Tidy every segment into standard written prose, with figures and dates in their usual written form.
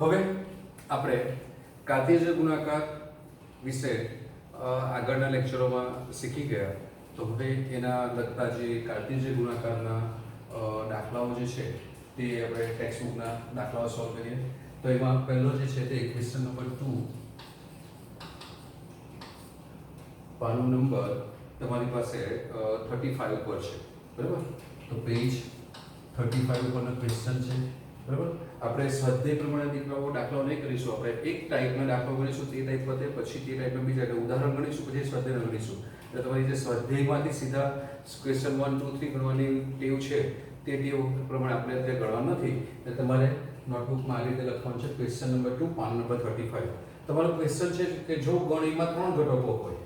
હવે આપણે કાર્ટેશિયન ગુણાકાર વિશે આગળના લેક્ચરોમાં શીખી ગયા. તો હવે એના લગતા જે કાર્ટેશિયન ગુણાકારના દાખલાઓ જે છે તે આપણે ટેક્સ્ટબુકના દાખલાઓ સોલ્વ કરીએ. તો એમાં પહેલો જે છે તે ક્વેશ્ચન નંબર 2, પાનું નંબર તમારી પાસે 35 પર છે, બરાબર? તો પેજ 35 પરનો ક્વેશ્ચન છે, બરાબર? આપણે સ્વાધ્યાય પ્રમાણે દીકરાઓ દાખલાઓ નહીં કરીશું. આપણે એક ટાઈપના દાખલો ગણીશું, તે ટાઈપ પતે પછી તે ટાઈપના બીજા એટલે ઉદાહરણ ગણીશું, પછી સ્વાધ્યાય ગણીશું. એટલે તમારી જે સ્વાધ્યાયમાંથી સીધા ક્વેશ્ચન 1, 2, 3 ગણવાની ટેવ છે તે ટેવ પ્રમાણે આપણે અત્યારે ગણવાનું નથી. એટલે તમારે નોટબુકમાં આ રીતે લખવાનું છે. Question number 2, PAN number 35. તમારો ક્વેશ્ચન છે કે જો ગણ એમાં 3 ઘટકો હોય.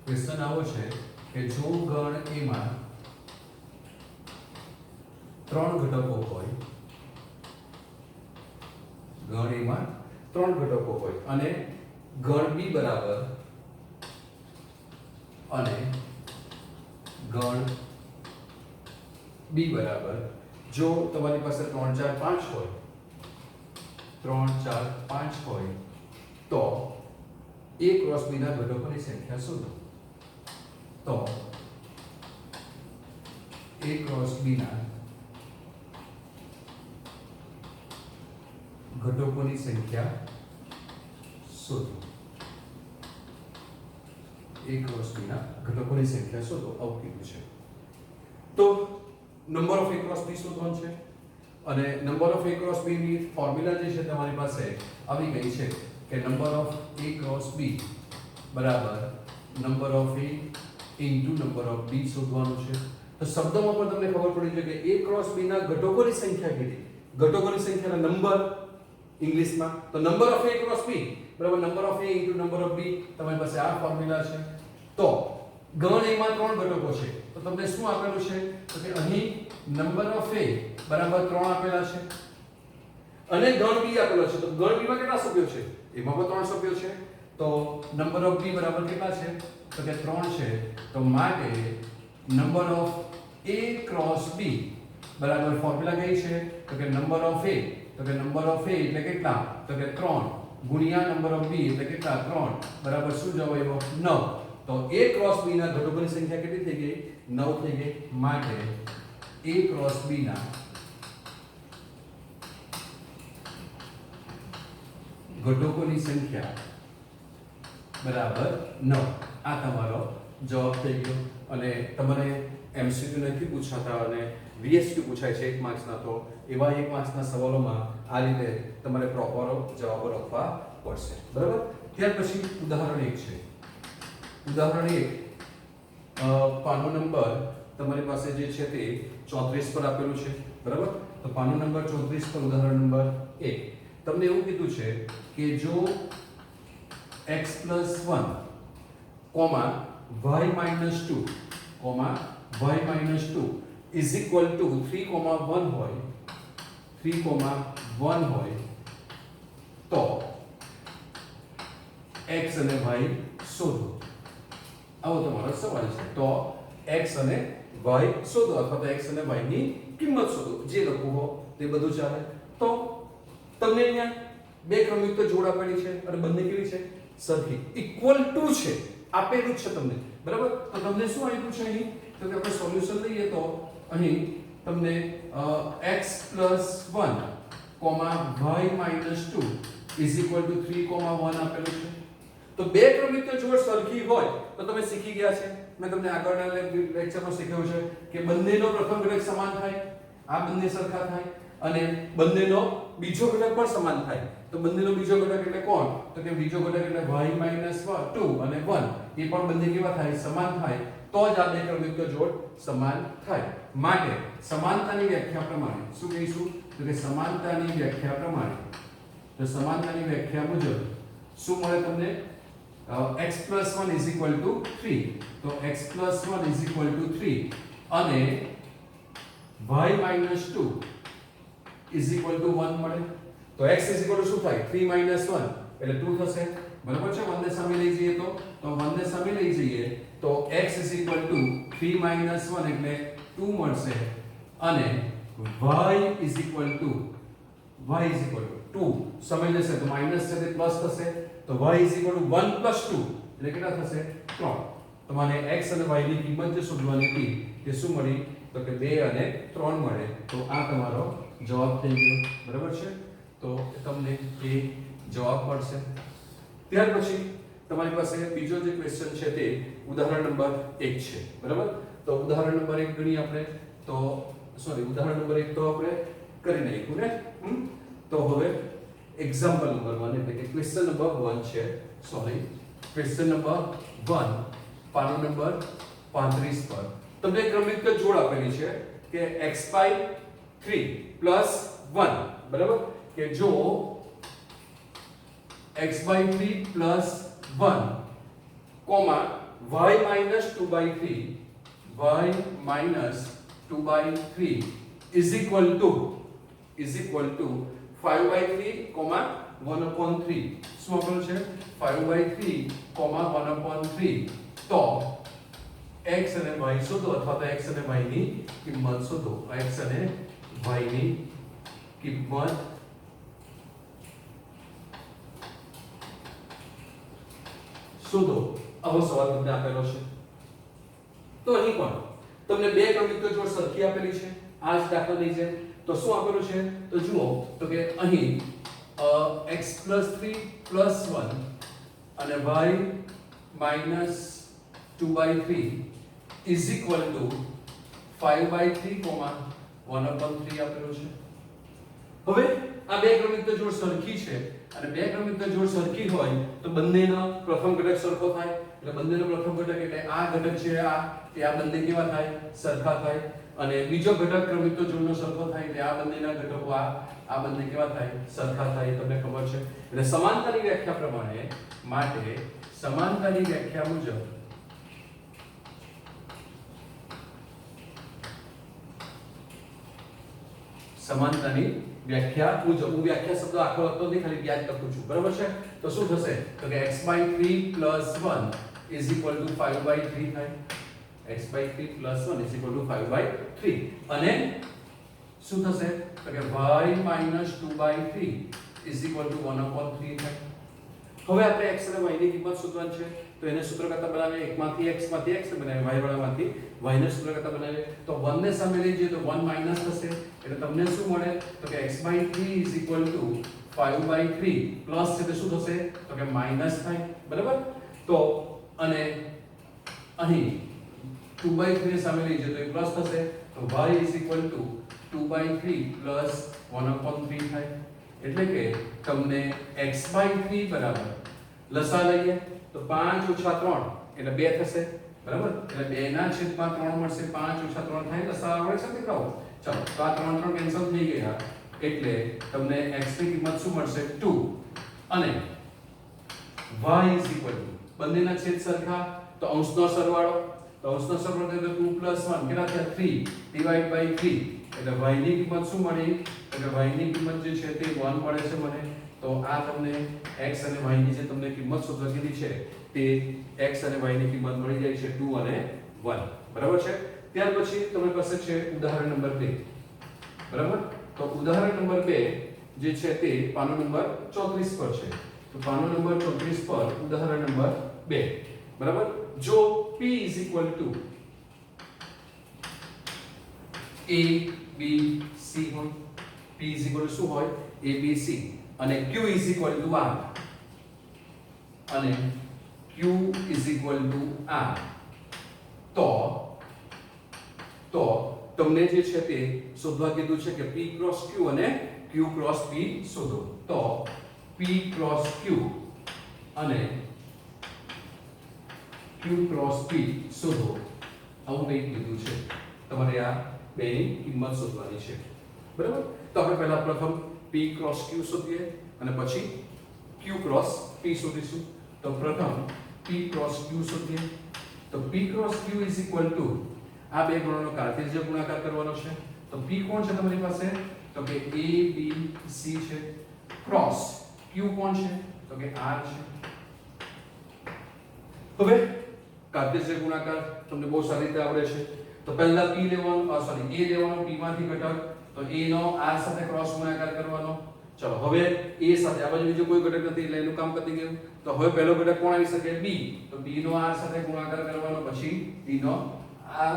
ક્વેશ્ચન આવો છે કે જો ગણ એમાં 3 ઘટકો હોય, ગણ એમાં 3 ઘટકો હોય અને ગણ બી બરાબર અને ગણ બી બરાબર જો તમારી પાસે 3, 4, 5 હોય, 3, 4, 5 હોય તો A ક્રોસ B ના ઘટકોની સંખ્યા શોધો. તો A ક્રોસ B ના ઘટકોની સંખ્યા શોધો. A ક્રોસ B ના ઘટકોની સંખ્યા શોધો આવું કીધું છે. તો number of A cross B શોધવાનું છે અને number of A cross B ની ફોર્મ્યુલા જે છે તમારી પાસે આવી ગઈ છે કે number of A cross B બરાબર number of A into number of B શોધવાનું છે. તો શબ્દોમાં પણ તમને ખબર પડી છે કે A ક્રોસ B ના ઘટકોની સંખ્યા કેટલી, ઘટકોની સંખ્યાના નંબર ઇંગ્લિશમાં. તો number of A cross B બરાબર number of A into number of B. તમારી પાસે આ ફોર્મ્યુલા છે. તો ગણ એમાં 3 ઘટકો છે તો તમને શું આપેલું છે તો કે અહીં નંબર ઓફ A બરાબર 3 આપેલા છે અને ગણ B આપેલો છે. તો ગણ B માં કેટલા સભ્યો છે? એમાં પણ 3 સભ્યો છે. તો નંબર ઓફ B બરાબર કેટલા છે તો કે 3 છે. તો માટે number of A cross B બરાબર ફોર્મ્યુલા કઈ છે તો કે નંબર ઓફ A, તો કે નંબર ઓફ A એટલે કેટલા તો કે 3 ગુણ્યા નંબર ઓફ B એટલે કેટલા 3 બરાબર શું જવાબ આવ્યો 9. તો A ક્રોસ B ના ઘટકોની સંખ્યા કેટલી થઈ ગઈ 9 થઈ ગઈ. માટે A ક્રોસ B ના ઘટકોની સંખ્યા બરાબર 9. આ તમારો જવાબ થઈ ગયો. અને તમારે MCQ નથી પૂછાતા અને VSQ પૂછાય છે 1 માર્ક્સના. તો એવા 1 માર્ક્સના સવાલોમાં આ રીતે તમારે પ્રોપર જવાબો લખવા પડશે, બરાબર? ત્યાર પછી ઉદાહરણ 1 છે. ઉદાહરણ 1 પાનો નંબર તમારી પાસે જે છે તે 34 પર આપેલું છે, બરાબર? તો પાનો નંબર 34 પર ઉદાહરણ નંબર 1 તમને એવું કીધું છે કે જો x + 1, y - 2, y - 2 is equal to 3,1 હોય, 3,1 હોય તો x અને y શોધો. આવો તમારો સવાલ છે. તો x અને y શોધો અથવા તો x અને y ની કિંમત શોધો. જે લખવું હો તે બધું ચાલે. તો તમને અહીંયા બે ક્રમયુક્ત જોડ આપેલી છે અને બંને કેવી છે સરખી, ઇક્વલ ટુ છે, આપેલું જ છે તમને, બરાબર? તો તમને શું આપ્યું છે અહીં તો કે આપણે સોલ્યુશન લઈએ તો અહીં તમને x + 1, y - 2 is equal to 3,1 આપેલું છે. તો બે ક્રમયુક્ત જોડ સરખી હોય તો તમે શીખી ગયા છે. મેં તમને આગળના લેક્ચરમાં શીખવ્યું છે કે બંનેનો પ્રથમ ઘટક સમાન થાય, આ બંને સરખા થાય અને બંનેનો બીજો ઘટક પણ સમાન થાય. તો બંનેનો બીજો ઘટક એટલે કોણ તો કે બીજો ઘટક એટલે y - 2 અને 1 એ પણ બંને કેવા થાય સમાન થાય. તો જ આ બે ક્રમયુક્ત જોડ સમાન થાય. માટે સમાનતાની વ્યાખ્યા પ્રમાણે શું કહીશું તો કે સમાનતાની વ્યાખ્યા પ્રમાણે તો સમાનતાની વ્યાખ્યા મુજબ શું મળે તમને x + 1 = 3. તો x + 1 = 3 અને y - 2 = 1 મળે. તો x શું થાય 3 - 1 એટલે 2 થશે, બરાબર છે? 1 ને સામે લઈ જઈએ તો 1 ને સામે લઈ જઈએ તો x = 3 - 1 એટલે 2 મળશે અને y = 2 2 સમય લેશે તો માઈનસ છે તે પ્લસ થશે તો y = 1 + 2 એટલે કેટલા થશે 3 તમારે x અને y ની કિંમત જે શોધવાની હતી તે શું મળી તો કે 2 અને 3 મળે તો આ તમારો જવાબ થઈ ગયો બરાબર છે તો તમને એ જવાબ મળશે ત્યાર પછી તમારી પાસે બીજો જે ક્વેશ્ચન છે તે ઉદાહરણ નંબર 1 છે બરાબર તો ઉદાહરણ નંબર 1 ગણી આપણે તો ઉદાહરણ નંબર 1 તો આપણે કરી નાખ્યું ને તો હવે એક્ઝામ્પલ નંબર 1 એટલે કે ક્વેશ્ચન નંબર 1 છે ક્વેશ્ચન નંબર 1 પાનો નંબર 35 પર તમને ક્રમિક જોડ આપેલી છે કે x/3 + 1 બરાબર કે જો x/3 + 1 comma y - 2/3 is equal to 5/3, 1/3 શું આપેલું છે 5/3, 1/3 તો x અને y શોધો અથવા તો x અને y ની કિંમત શોધો x અને y ની કિંમત શોધો આવો સવાલ તમને આપેલો છે તો અહીં પણ તમને બે ક્રમિક જોડ સરખી આપેલી છે આ જ દાખલાની જેમ તો શું આપેલું છે તો જુઓ તો કે અહીં x + 3 + 1 અને y - 2/3 is equal to 5/3, 1/3 આપેલું છે હવે આ બે ક્રમિક જોડ સરખી છે અને બે ક્રમિક જોડ સરખી હોય તો બંનેનો પ્રથમ ઘટક સરખો થાય એટલે બંનેનો પ્રથમ ઘટક એટલે આ ઘટક છે આ બંને કેવા થાય સરખા થાય અને બીજો ઘટક ક્રમિક જોડનો સરખો થાય એટલે આ બંનેના ઘટકો આ બંને કેવા થાય સરખા થાય તમને ખબર છે એટલે સમાનતાની વ્યાખ્યા પ્રમાણે માટે સમાનતાની વ્યાખ્યા મુજબ સમાનતાની વ્યાખ્યા મુજબ હું વ્યાખ્યા શબ્દ આખો લખતો નથી ખાલી યાદ લખું છું બરાબર છે તો શું થશે તો કે x/3 + 1 is equal to 5/3 થાય x/3 + 1 is equal to 5/3 અને શું થશે તો કે y - 2/3 is equal to 1/3 થાય હવે આપણે x અને y ની કિંમત શોધવાની છે તો એને સૂત્ર કરતા બનાવીએ એકમાંથી x માંથી x ને બનાવીએ y વાળામાંથી y ને સૂત્ર કરતા બનાવીએ તો 1 ને સામે લઈ જઈએ તો 1 માઈનસ થશે એટલે તમને શું મળે તો કે x/3 is equal to 5/3 plus છે તો શું થશે તો કે માઈનસ થાય બરાબર તો અને અહીં 2/3 ને સામે લઈ જઈએ તો એ પ્લસ થશે તો y is equal to 2/3 plus 1/3 થાય એટલે કે તમને x/3 બરાબર લસા લઈએ તો 5 - 3 એટલે 2 થશે બરાબર એટલે 2 ના છેદમાં 3 મળશે 5 - 3 થાય લસા આવડે છે મિત્રો ચાલો તો આ 3 કેન્સલ થઈ ગયા એટલે તમને x ની કિંમત શું મળશે 2 અને y is equal to બંનેના છેદ સરખા તો અંશનો સરવાળો તો 2 + 1 કેટલા થયા 3 / 3 એટલે y ની કિંમત શું મળી તો કે y ની કિંમત જે છે તે 1 મળે છે મને તો આ તમને x અને y ની જે તમને કિંમત શોધવા કીધી છે તે x અને y ની કિંમત મળી જાય છે 2 અને 1 બરાબર છે ત્યાર પછી તમારી પાસે છે ઉદાહરણ નંબર 2 બરાબર તો ઉદાહરણ નંબર 2 જે છે તે પાનો નંબર 34 પર છે તો પાનો નંબર 34 પર ઉદાહરણ નંબર 2 બરાબર જો p is equal to a b c હોય p is equal to શું હોય a b c અને q is equal to r અને q is equal to r તો તમને જે છે તે શોધવા કીધું છે કે p cross q અને q cross p શોધો તો p cross q અને q cross p શોધો આવું કંઈક કીધું છે તમારે આ બેની કિંમત શોધવાની છે બરાબર તો આપણે પહેલા પ્રથમ p cross q શોધીએ અને પછી q cross p શોધીશું તો પ્રથમ p cross q શોધીએ તો p cross q is equal to આ બે ગણોનો કાર્ટેશિયન ગુણાકાર કરવાનો છે તો p કોણ છે તમારી પાસે તો કે a b c છે ક્રોસ q કોણ છે તો કે r છે હવે કાર્ટેશિયન ગુણાકાર તમને બહુ સારી રીતે આવડે છે તો પહેલા p લેવાનો a લેવાનો p માંથી ઘટક તો a નો r સાથે ક્રોસ ગુણાકાર કરવાનો ચલો હવે a સાથે આ બાજુ બીજો કોઈ ઘટક નથી એટલે એનું કામ પતી ગયું. તો હવે પહેલો ઘટક કોણ આવી શકે? b. તો b નો r સાથે ગુણાકાર કરવાનો, પછી b નો આ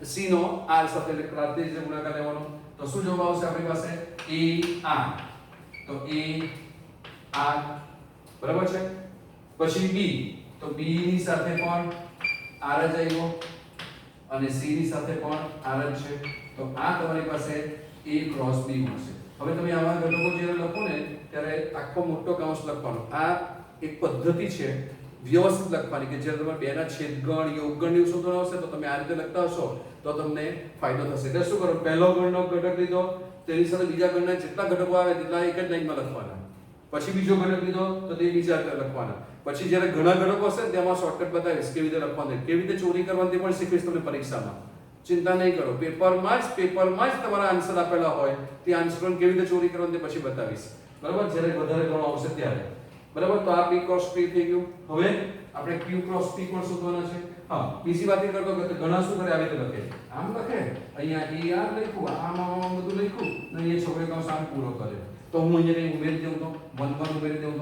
c નો r સાથે એટલે કાર્તિક રીતે ગુણાકાર લેવાનો. તો શું જવાબ આવશે આપણી પાસે? a r. તો a r બરાબર છે. પછી b. તો b ની સાથે પણ r જ આવ્યો અને c ની સાથે પણ r જ છે. તો આ તમારી પાસે a ક્રોસ b મળશે. હવે તમે આવા ઘટકો જ્યારે લખો ને ત્યારે આખો મોટો કૌંસ લખવાનો. આ એક પદ્ધતિ છે વ્યવસ્થિત લખવાની કે જ્યારે તમારે બેના છેદગણ યોગગણ એવું શોધવાનું આવશે તો તમે આ રીતે લખતા હશો તો તમને ફાયદો થશે. એટલે શું કરો? પહેલો ગણનો ઘટક લીધો, તેની સાથે બીજા ગણના જેટલા ઘટકો આવે તેટલા એક જ લાઈનમાં લખવાના. પછી બીજો ઘટક લીધો તો તે બીજા લખવાના. પછી જ્યારે ઘણા ઘટકો હશે ને તેમાં શોર્ટકટ બતાવીશ કેવી રીતે લખવાનું, કેવી રીતે ચોરી કરવાની તે પણ શીખવીશ તમને પરીક્ષામાં. ચિંતા નહીં કરો, પેપરમાં જ તમારા આન્સર આપેલા હોય તે આન્સરોને કેવી રીતે ચોરી કરવાની તે પછી બતાવીશ. બરાબર? જ્યારે વધારે ગણો આવશે ત્યારે. બરાબર? તો આ p ક્રોસ p થઈ ગયું. હવે આપણે q ક્રોસ p પણ શોધવાના છે. હા, બીજી વાત એ કરતો કે ઘણા શું કરે આવી રીતે લખે. આમ લખે, અહીંયા er લખ્યું, આમાં બધું લખ્યું, ને અહીંયા છોકરે કૌંસ આમ પૂરો કરે. તો હું અહીંયા કંઈ ઉમેરી દઉં તો 1 1 ઉમેરી દઉં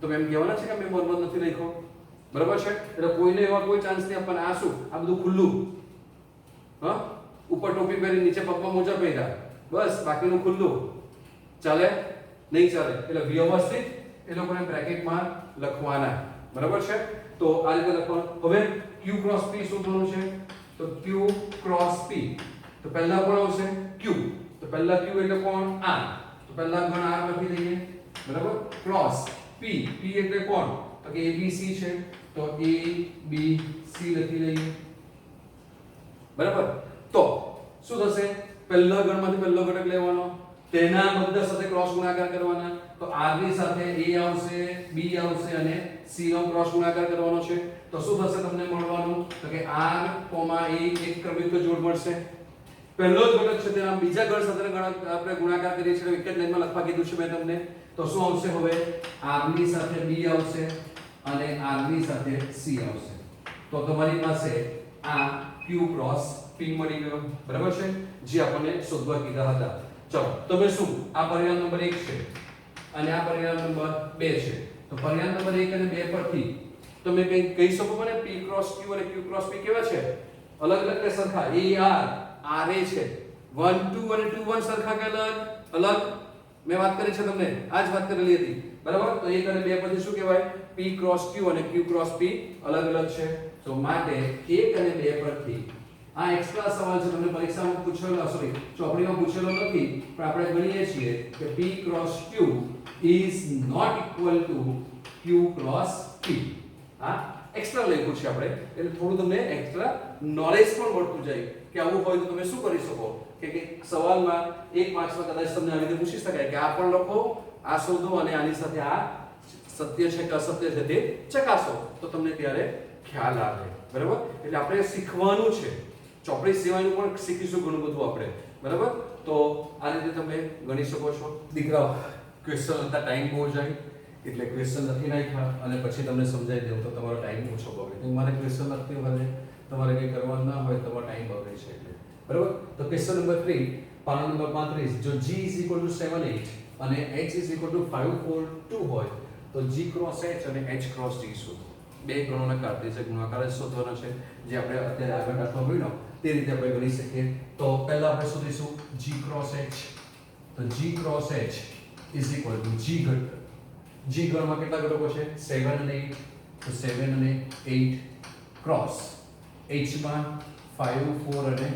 તો મેં એમ કહેવાના છે કે મેં 1 1 નથી લખ્યો. બરાબર છે? એટલે કોઈને એવા કોઈ ચાન્સ નહીં આપવાના. આ શું? આ બધું ખુલ્લું. હા, ઉપર ટોપી પહેરી, નીચે પગમાં મોજા પહેર્યા, બસ બાકીનું ખુલ્લું. ચાલે? નહીં ચાલે. એટલે વ્યવસ્થિત એ લોકોને બ્રેકેટમાં લખવાના. બરાબર છે? તો આ રીતે લખવાનું. હવે q ક્રોસ p શોધવાનું છે. તો q ક્રોસ p તો પહેલા કોણ આવશે? q. તો પહેલા q એટલે કોણ? r. તો પહેલા ગણ r લખી દઈએ. બરાબર? Cross p. p એટલે કોણ? તો કે abc છે. તો a b c લખી લઈએ. બરાબર? તો શું થશે? પહેલા ગણમાંથી પહેલો ઘટક લેવાનો, તેના બધા સાથે ક્રોસ ગુણાકાર કરવાના. તો r ની સાથે a આવશે, b આવશે અને c નો ક્રોસ ગુણાકાર કરવાનો છે. તો શું થશે તમને મળવાનું? તો કે r, a એક ક્રમિક જોડ મળશે. પહેલો જ ઘટક છે તેના બીજા ગણ સાથે આપણે ગુણાકાર કરીએ છીએ, એક જ લાઈનમાં લખવા કીધું છે મેં તમને. તો શું આવશે? હવે r ની સાથે b આવશે અને r ની સાથે c આવશે. તો તમારી પાસે આ q ક્રોસ p મળી ગયો. બરાબર છે? જે આપણને શોધવા કીધા હતા. ચલો, તમે શું આ પરિણામ નંબર 1 છે અને આ પરિણામ નંબર 2 છે. તો પરિણામ નંબર 1 અને 2 પરથી તમે કઈ કહી શકો મને p ક્રોસ q અને q ક્રોસ p કેવા છે? અલગ અલગ કે સરખા? a r છે. 1 2 અને 2 1 સરખા કે અલગ? મેં વાત કરી છે તમને, આ જ વાત કરેલી હતી. બરાબર? તો 1 અને 2 પરથી શું કહેવાય? p ક્રોસ q અને q ક્રોસ p અલગ અલગ છે. તો માટે 1 અને 2 પરથી આ એક્સ્ટ્રા સવાલ છે, તમને પરીક્ષામાં પૂછેલો, સોરી ચોપડીમાં પૂછેલો નથી, પણ આપણે ગણીએ છીએ કે p cross q is not equal to q cross p. હા, એક્સ્ટ્રા લખ્યું છે આપણે, એટલે થોડું તમને એક્સ્ટ્રા નોલેજ પણ મળતું જાય કે આવું હોય તો તમે શું કરી શકો કે સવાલમાં 1 માર્ક્સમાં કદાચ તમને આવી રીતે પૂછી શકાય કે આ પણ લખો, આ શોધો અને આની સાથે આ સત્ય છે કે અસત્ય છે તે ચકાસો, તો તમને ત્યારે ખ્યાલ આવે. બરાબર? એટલે આપણે શીખવાનું છે. ચોપડી સિવાયનું પણ શીખીશું ઘણું બધું આપણે. બરાબર? તો આ રીતે તમે ગણી શકો છો. દીકરાઓ, ક્વેશ્ચન લખતા ટાઈમ બહુ જાય એટલે ક્વેશ્ચન લખી નાખ્યા અને પછી તમને સમજાઈ દઉં તો તમારો ટાઈમ ઓછો બગડે. મારે ક્વેશ્ચન લખતી વખતે તમારે કંઈ કરવાનું ના હોય તમારો ટાઈમ બગડે છે એટલે. બરાબર? તો ક્વેશ્ચન નંબર 3 પાના નંબર 35, જો g 7 8 અને h 5 4 2 હોય તો g ક્રોસ h અને h ક્રોસ g શોધો. બે ગણોના કાર્ટેશિયન ગુણાકાર શોધવાનો છે, જે આપણે અત્યારે આગળ દાખલો ગણ્યો તે રીતે આપણે ગણી શકીએ. તો પહેલા આપણે શોધીશું g ક્રોસ h. તો g cross h is equal to g ગણમાં કેટલા ઘટકો છે? 7 અને 8. તો 7 અને 8 ક્રોસ h માં 5 4 અને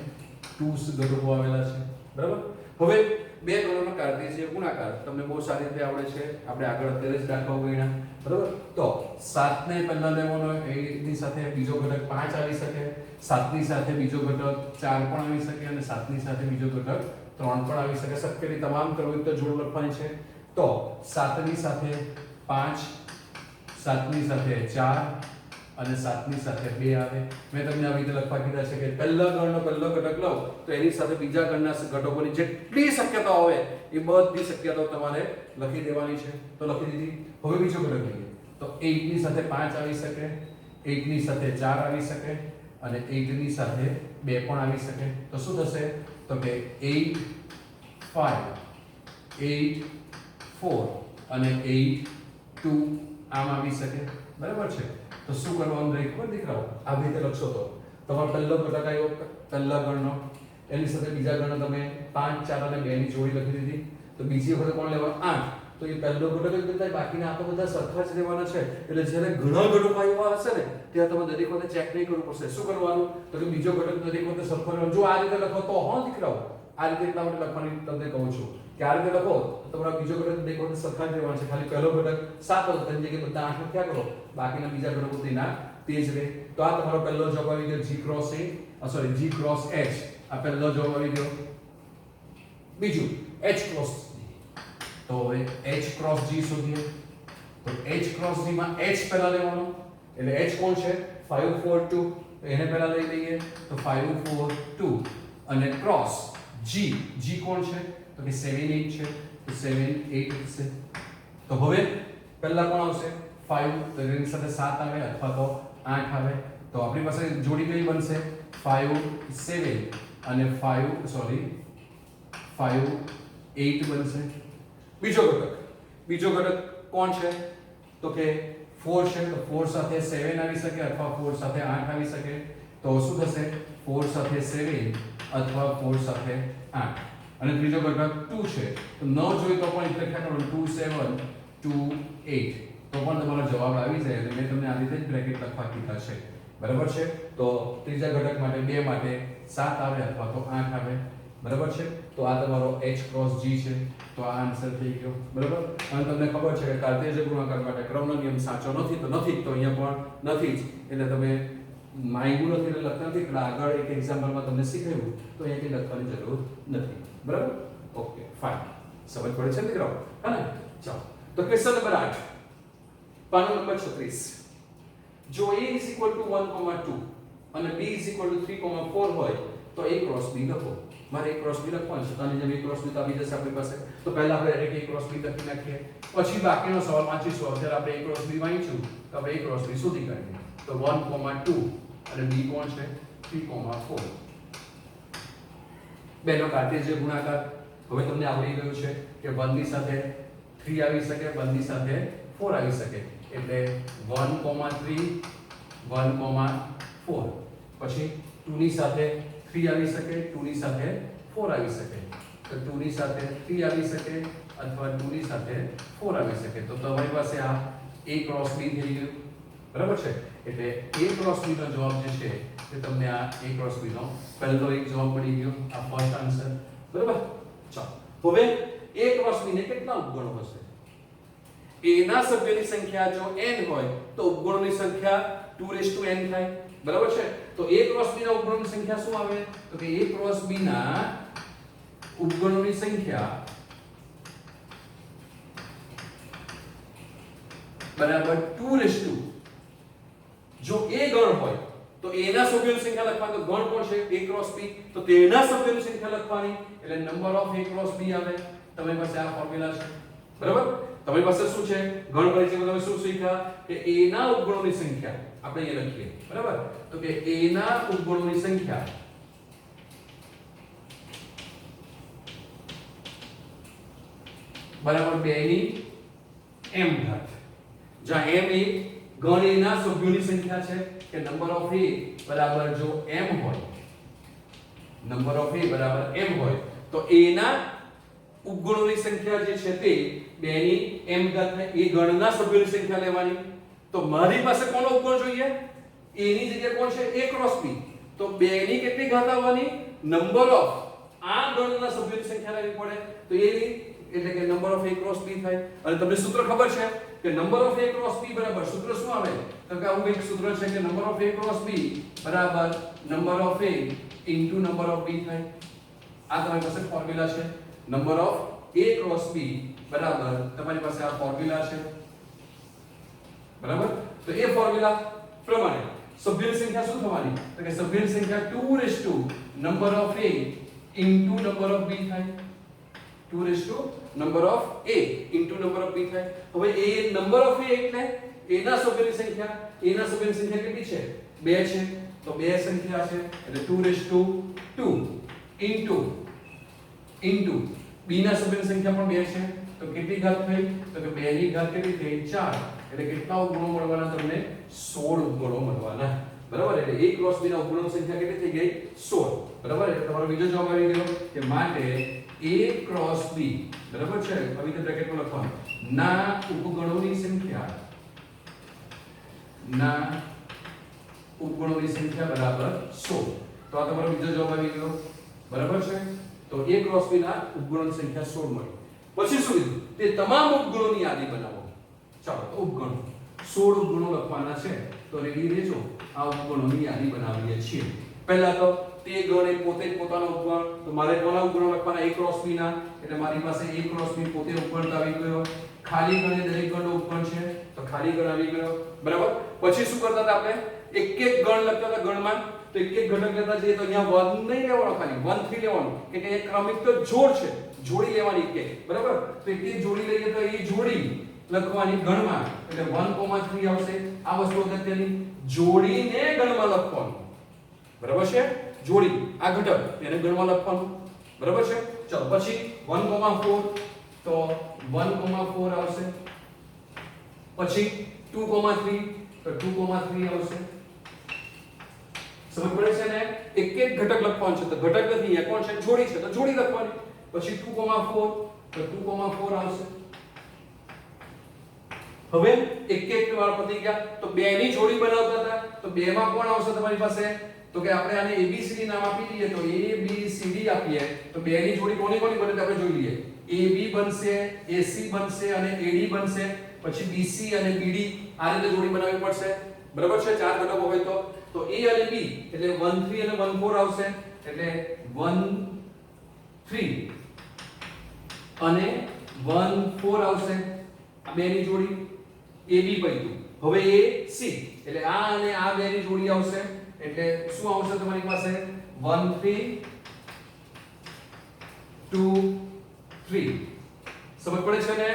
2 ઘટકો આવેલા છે. બરાબર? હવે બે ગણોનો કાર્ટેશિયન ગુણાકાર તમને બહુ સારી રીતે આવડે છે, આપણે આગળ અત્યારે જ દાખલો ગણ્યા. બરાબર? તો 7 ને પહેલા લેવાનો, 8 ની સાથે બીજો ઘટક 5 આવી શકે, 7 ની સાથે બીજો ઘટક 4 પણ આવી શકે અને 7 ની સાથે બીજો ઘટક 3 પણ આવી શકે. શક્યની તમામ ક્રમિક જોડ લખવાની છે. તો 7 ની સાથે 5, 7 ની સાથે 4 અને 7 ની સાથે 2 આવે. મેં તમને આવી રીતે લખવા કીધા છે કે પહેલા ગણનો પહેલો ઘટક લો તો એની સાથે બીજા ગણના ઘટકોની જેટલી શક્યતાઓ હોય એ બધી શક્યતાઓ તમારે લખી દેવાની છે. તો લખી દીધી. હવે બીજો ઘટક લઈએ. તો 8 ની સાથે 5 આવી શકે, 8 ની સાથે 4 આવી શકે અને 8 ની સાથે 2 પણ આવી શકે. તો શું થશે? તો કે 8 5 8 4 અને 8 2 આમ આવી શકે બરાબર છે તો શું કરવાનું રહે ખબર દીકરાઓ આવી રીતે લખશો તો તમારો પહેલો ઘટક આવ્યો પહેલા ગણનો એની સાથે બીજા ગણનો તમે 5 4 અને 2 ની જોડી લખી દીધી તો બીજી વખત કોણ લેવા 8 તો એ પહેલો ઘટક જ બતાય બાકીના આ તો બધા સરખા જ રહેવાના છે એટલે જ્યારે ઘણા ઘટકો આવ્યા હશે ને ત્યાં તમે દરેક વખતે ચેક નહીં કરવું પડશે શું કરવાનું તો કે બીજો ઘટક દરેક વખતે સરખો રહેવાનો જો આ રીતે લખો તો હા દીકરાઓ આ રીતે એટલા માટે લખવાની તમને કહું છું કે આ રીતે લખો તો તમારો બીજો ઘટક દરેક વખતે સરખા જ રહેવાનો છે ખાલી પહેલો ઘટક 7 હતો તેની જગ્યાએ બધા 8 લખ્યા કરો બાકીના બીજા ઘટકો તેના તે જ રહે તો આ તમારો પહેલો જવાબ આવી ગયો G cross A sorry G cross H આ પહેલો જવાબ આવી ગયો બીજું H ક્રોસ તો હવે H ક્રોસ G શોધીએ તો H ક્રોસ G માં H પહેલા લેવાનો એટલે H કોણ છે 5 4 2 તો એને પહેલા લઈ લઈએ તો 5 4 2 અને ક્રોસ G કોણ છે તો કે 7 8 છે તો 7 8 થશે તો હવે પહેલા કોણ આવશે 5 તો એની સાથે 7 આવે અથવા તો 8 આવે તો આપણી પાસે જોડી કઈ બનશે 5 7 અને 5 સોરી 5 8 બનશે બીજો ઘટક કોણ છે તો કે 4 છે તો 4 સાથે 7 આવી શકે અથવા 4 સાથે 8 આવી શકે તો શું થશે 4 સાથે 7 અથવા 4 સાથે 8 અને ત્રીજો ઘટક 2 છે તો ન જોઈ તો પણ એટલે ખ્યાલ કરો 2 7 2 8 તો પણ તમારો જવાબ આવી જાય એટલે મેં તમને આ રીતે જ બ્રેકેટ લખવા કીધા છે બરાબર છે તો ત્રીજા ઘટક માટે 2 માટે 7 આવે અથવા તો 8 આવે બરાબર છે તો આ તમારો H ક્રોસ G છે તો આ આન્સર થઈ ગયો બરાબર અને તમને ખબર છે કે કાર્ટેશિયન ગુણાકાર માટે ક્રમનો નિયમ સાચો નથી તો નથી તો અહીંયા પણ નથી જ એટલે તમે માંગ્યું નથી એટલે લખતા નથી એટલે આગળ એક એક્ઝામ્પલમાં તમને શીખવ્યું તો અહીંયા કંઈ લખવાની જરૂર નથી બરાબર ઓકે ફાઇન સમજ પડે છે મિત્રો હા ને ચાલો તો ક્વેશ્ચન નંબર 8 પાનો નંબર 36 જો A 1,2 અને B 3,4 હોય તો A ક્રોસ B લખો મારે A ક્રોસ B લખવાનું છે તો આની જેમ A ક્રોસ B તો આવી જશે આપણી પાસે તો પહેલા આપણે ડાયરેક્ટ A ક્રોસ B લખી નાખીએ પછી બાકીનો સવાલ વાંચીશું અત્યારે આપણે A ક્રોસ B વાંચ્યું તો આપણે A ક્રોસ B શોધી કાઢીએ તો 1,2 અને B કોણ છે 3,4 બેનો કાર્ટેશિયન ગુણાકાર હવે તમને આવડી ગયું છે કે 1 ની સાથે 3 આવી શકે 1 ની સાથે 4 આવી શકે એટલે 1,3 1,4 પછી 2 ની સાથે 3 આવી શકે 2 ની સાથે 4 આવી શકે તો 2 ની સાથે 3 આવી શકે અથવા 2 ની સાથે 4 આવી શકે તો તમારી પાસે આ A ક્રોસ B થઈ ગયું બરાબર છે એટલે A ક્રોસ B નો જવાબ જે છે તે તમને આ A ક્રોસ B નો પહેલો એક જવાબ મળી ગયો આ ફર્સ્ટ આન્સર બરાબર ચાલો હવે A ક્રોસ B ને કેટલા ઉપગણો હશે A ના સભ્યોની સંખ્યા જો n હોય તો ઉપગણોની સંખ્યા 2n થાય બરાબર છે તો A ક્રોસ B ના ઉપગણોની સંખ્યા શું આવે તો કે A ક્રોસ B ના ઉપગણોની સંખ્યા બરાબર 2 જો A ગણ હોય તો A ના સભ્યોની સંખ્યા લખવાની તો ગણ કોણ છે A ક્રોસ B તો તેના સભ્યોની સંખ્યા લખવાની એટલે number of A cross B આવે તમારી પાસે આ ફોર્મ્યુલા છે બરાબર તમારી પાસે શું છે ગણ પરિચયમાં તમે શું શીખ્યા કે A ના ઉપગણોની સંખ્યા આપણે અહીંયા લખીએ બરાબર તો કે A ના ઉપગણોની સંખ્યા બરાબર 2 ની m ઘાત જ્યાં m એ ગણ A ના સભ્યોની સંખ્યા છે કે નંબર ઓફ A બરાબર જો m હોય નંબર ઓફ A બરાબર m હોય તો A ના ઉપગણોની સંખ્યા જે છે તે 2 ની m ઘાત થાય એ ગણના સભ્યોની સંખ્યા લેવાની તો મારી પાસે કોનો ઉપગણ જોઈએ A ની જગ્યાએ કોણ છે A ક્રોસ B તો 2 ની કેટલી ઘાત આવવાની નંબર ઓફ આ ગણના સભ્યોની સંખ્યા લેવી પડે તો A ની એટલે કે number of A cross B થાય અને તમને સૂત્ર ખબર છે કે number of A cross B બરાબર સૂત્ર શું આવે તો કે આવું એક સૂત્ર છે કે number of A cross B બરાબર number of A into number of B થાય આ તમારી પાસે ફોર્મ્યુલા છે number of A cross B બરાબર તમારી પાસે આ ફોર્મ્યુલા છે બરાબર તો એ ફોર્મ્યુલા પ્રમાણે સભ્યોની સંખ્યા શું થવાની તો કે સભ્યોની સંખ્યા 2 number of A into number of B થાય 2 number of A into number of B થાય હવે A નંબર ઓફ A એટલે A ના સભ્યોની સંખ્યા A ના સભ્યોની સંખ્યા કેટલી છે 2 છે તો 2 સંખ્યા છે એટલે 2 ઇન્ટુ B ના સભ્યોની સંખ્યા પણ 2 છે તો તો કેટલી ઘાત થઈ? તો કે 2 ની ઘાત કેટલી થઈ? 4. એટલે કેટલા ઉપગણો મળવાના તમને? 16 ઉપગણો મળવાના. બરાબર? એટલે a ક્રોસ b ના ઉપગણોની સંખ્યા કેટલી થઈ ગઈ? 16. બરાબર? એટલે તમારો બીજો જવાબ આવી ગયો કે માટે a ક્રોસ b બરાબર છે, હવે તો બ્રેકેટમાં લખવાનું ના ઉપગણોની સંખ્યા બરાબર 16. તો આ તમારો બીજો જવાબ આવી ગયો. બરાબર છે? તો a ક્રોસ b ના ઉપગણોની સંખ્યા 16 મળી. પછી શું કીધું? તે તમામ ઉપગણોની યાદી બનાવો. ચાલો તો ઉપગણો 16 ઉપગણો લખવાના છે, તો રેડી રહેજો. આ ઉપગણોની યાદી બનાવીએ છીએ. પહેલા તો તે ગણ એ પોતે જ પોતાનો ઉપગણ, તો મારે કોના ઉપગણો લખવાના? a ક્રોસ b ના. એટલે મારી પાસે a ક્રોસ b પોતે ઉપગણ આવી ગયો. ખાલી ગણ એ દરેક ગણનો ઉપગણ છે, તો ખાલી ગણ આવી ગયો. બરાબર? પછી શું કરતા હતા આપણે? એક એક ગણ લખતા હતા ગણમાં, તો એક એક ઘટક લેતા જઈએ તો અહીંયા 1 નહીં લેવાનો, ખાલી 1 3 લેવાનું, કે એ ક્રમિક તો જોડ છે, જોડી લેવાની એક. બરાબર? તો એક એક જોડી લઈએ તો એ જોડી લખવાની ગણમાં, એટલે 1,3 આવશે. આ વસ્તુ અગત્યની, જોડીને ગણમાં લખવાનું. બરાબર છે? જોડી આ ઘટક એને ગણમાં લખવાનું. બરાબર છે? ચલો પછી 1,4 તો 1,4 આવશે. પછી 2,3 તો 2,3 આવશે. સમજ પડે છે ને? એક એક ઘટક લખવાનું છે, તો ઘટક નથી અહીંયા કોણ છે? જોડી છે, તો જોડી લખવાની. પછી 2,4 તો 2,4 આવશે. હવે એક એક વાર પતી ગયા, તો 2 ની જોડી બનાવતા હતા, તો 2 માં કોણ આવશે તમારી પાસે? તો કે આપણે આને ABCD નામ આપી દઈએ, તો ABCD આપીએ, તો 2 ની જોડી કોની કોની બને તે આપણે જોઈ લઈએ. AB બનશે, AC બનશે અને AD બનશે. પછી BC અને BD આ રીતે જોડી બનાવવી પડશે. બરાબર છે? ચાર ઘટકો હોય તો A અને B એટલે 1 3 અને 1 4 આવશે. એટલે 1 3 અને 1 4 આવશે. આ બે ની જોડી AB પૈતું. હવે AC એટલે આ અને આ બે ની જોડી આવશે. એટલે શું આવશે તમારી પાસે? 1 3 2 3. સમજ પડે છે ને?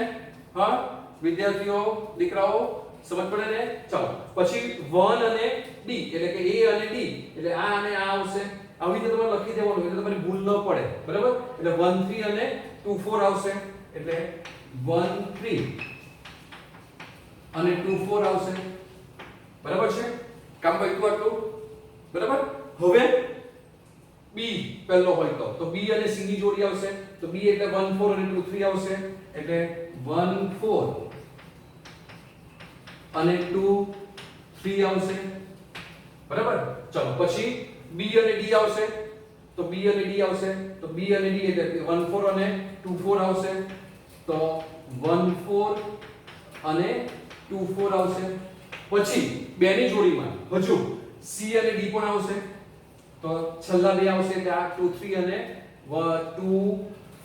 હા વિદ્યાર્થીઓ, દીકરાઓ, સમજ પડે ને? ચાલો પછી 1 અને D એટલે કે A અને D એટલે આ અને આ આવશે. આવી રીતે તમારે લખી દેવાનું એટલે તમારી ભૂલ ન પડે. બરાબર? એટલે 1 3 અને 2 4 આવશે. એટલે 1 3 અને 2 4 આવશે. બરાબર છે? કામ પત્યું આટલું? બરાબર? હવે B પહેલો હોય તો B અને C ની જોડી આવશે. તો B એટલે 1 4 અને 2 3 આવશે. એટલે 1 4 અને 2 3 આવશે. બરાબર? ચલો પછી B અને D આવશે. તો B અને D આવશે. તો B અને D એટલે 1 4 અને 2 4 આવશે. તો 1 4 અને 2 4 આવશે. પછી બે ની જોડીમાં હજુ C અને D પણ આવશે. તો છેલ્લા બે આવશે એટલે આ 2 3 અને 2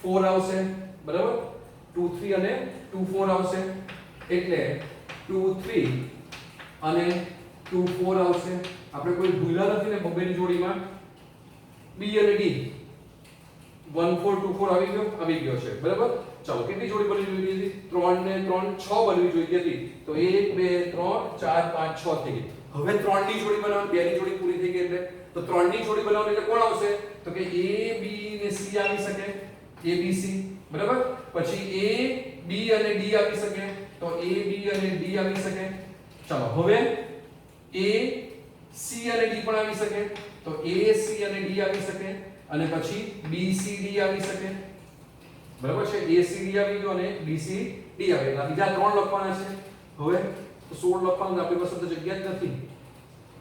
4 આવશે. બરાબર? 2 3 અને 2 4 આવશે. એટલે 2 3 અને 2 4 આવશે. આપણે કોઈ ભૂલા નથી ને બબ્બેની જોડીમાં? B અને D 1 4 2 4 આવી ગયો છે. બરાબર? ચાલો કેટલી જોડી બનવી જોઈએ હતી? 3 ને 3 6 બનવી જોઈએ હતી. તો 1 2 3 4 5 6 થઈ ગઈ. હવે 3 ની જોડી બનાવવાની, 2 ની જોડી પૂરી થઈ ગઈ એટલે તો 3 ની જોડી બનાવવાની એટલે કોણ આવશે? તો કે A B ને C આવી શકે. A B C. બરાબર? પછી A B અને D આવી શકે. તો A B અને D આવી શકે. ચાલો હવે A C અને D પણ આવી શકે. તો A C અને D આવી શકે. અને પછી B C D આવી શકે. બરાબર છે? A C D આવી ગયો અને B C D આવી ગયો. બીજા ત્રણ લખવાના છે. હવે તો 16 લખવાનું, આપણી પાસે તો જગ્યા જ નથી.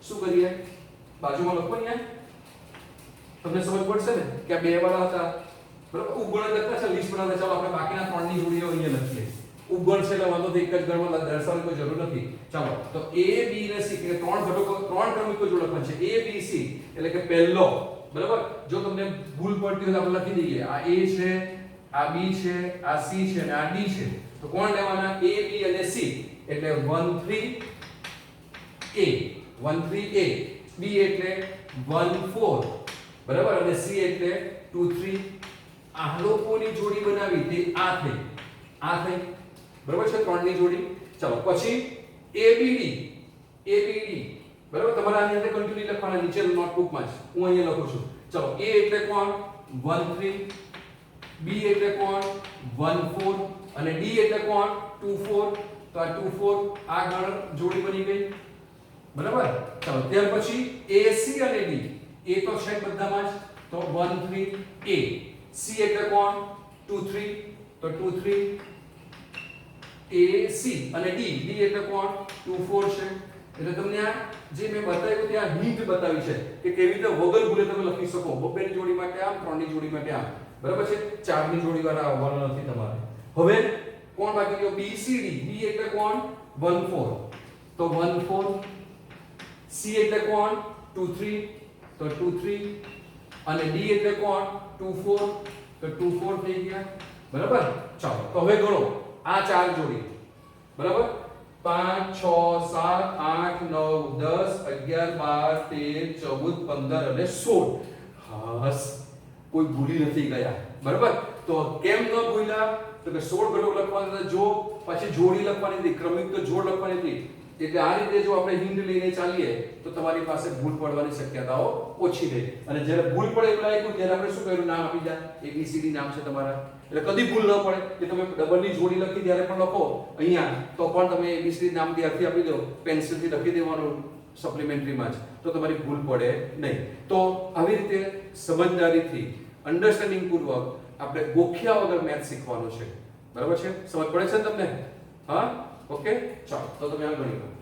શું કરીએ? બાજુમાં લખો ને. તમને સમજ પડશે ને કે આ બે વાળા હતા. બરાબર? ઉપગણ લખતા છે, લિસ્ટ બનાવતા. ચાલો આપણે બાકીના ત્રણ ની જોડીઓ અહીંયા લખીએ. ઉપગણ છે એટલે વાંધો એક જ ગણમાં દર્શાવવાની કોઈ જરૂર નથી. ચાલો તો A B અને C કે ત્રણ ઘટકો, ત્રણ ક્રમિકો જો લખવાનું છે. A B C એટલે કે પહેલો. બરાબર? જો તમને ભૂલ પડતી હોય તો આપણે લખી દઈએ. આ A છે, આ B છે, આ C છે અને આ D છે. તો કોણ લેવાના? A B અને C. એટલે 1 3 A 1 3 A. B એટલે 1 4. બરાબર? અને C એટલે 2 3. આ લોકોની જોડી બનાવી તે આ થઈ. આ થઈ. બરાબર છે? ત્રણ ની જોડી. ચાલો પછી ABD. ABD. બરાબર? તમારે આની અંદર કન્ટિન્યુ લખવાના નીચે નોટબુકમાં જ. હું અહીંયા લખું છું. ચાલો A એટલે કોણ? 1 3. B એટલે કોણ? 1 4. અને ડી એટલે કોણ 2 4 તો આ 2 4 આ ગણ જોડી બની ગઈ બરાબર ચાલો ત્યાર પછી AC અને D એ તો છે બધામાં જ તો 1 3 A C એટલે કોણ 2 3 તો 2 3 AC અને D એટલે કોણ 2 4 છે એટલે તમને આ જે મેં બતાવ્યું ત્યાં હિન્ટ બતાવી છે કે કેવી રીતે વગર ભૂલે તમે લખી શકો બબ્બેની જોડી માટે આમ ત્રણની જોડી માટે આમ બરાબર છે ચારની જોડી વાળા આવવાનો નથી તમારે હવે કોણ બાકી રહ્યો BCD B એટલે કોણ 1 4 તો 1 4 C એટલે કોણ 2 3 તો 2 3 અને D એટલે કોણ 2 4 તો 2 4 થઈ ગયા બરાબર ચાલો તો હવે ગણો આ ચાર જોડી બરાબર 5 6 7 8 9 10 11 12 13 14 15 અને 16 હાસ કોઈ ભૂલી નથી ગયા બરાબર તો કેમ ન ભૂલ્યા તો કે 16 ઘટક લખવાના હતા જો પછી જોડી લખવાની હતી ક્રમિક તો જોડ લખવાની હતી એટલે આ રીતે જો આપણે હિન્ટ લઈને ચાલીએ તો તમારી પાસે ભૂલ પડવાની શક્યતાઓ ઓછી રહે અને જ્યારે ભૂલ પડે એવું લાગ્યું ત્યારે આપણે શું કર્યું નામ આપી દા ABCD નામ છે તમારા એટલે કદી ભૂલ ન પડે કે તમે ડબલની જોડી લખી ત્યારે પણ લખો અહીંયા તો પણ તમે ABCD નામ ત્યારથી આપી દો પેન્સિલથી લખી દેવાનું સપ્લિમેન્ટરીમાં જ તો તમારી ભૂલ પડે નહીં તો આવી રીતે સમજદારીથી અન્ડરસ્ટેન્ડિંગ પૂર્વક આપણે ગોખ્યા વગર મેથ શીખવાનું છે બરાબર છે સમજ પડે છે ને તમને હા ઓકે ચાલો તો તમે આ ગણી લો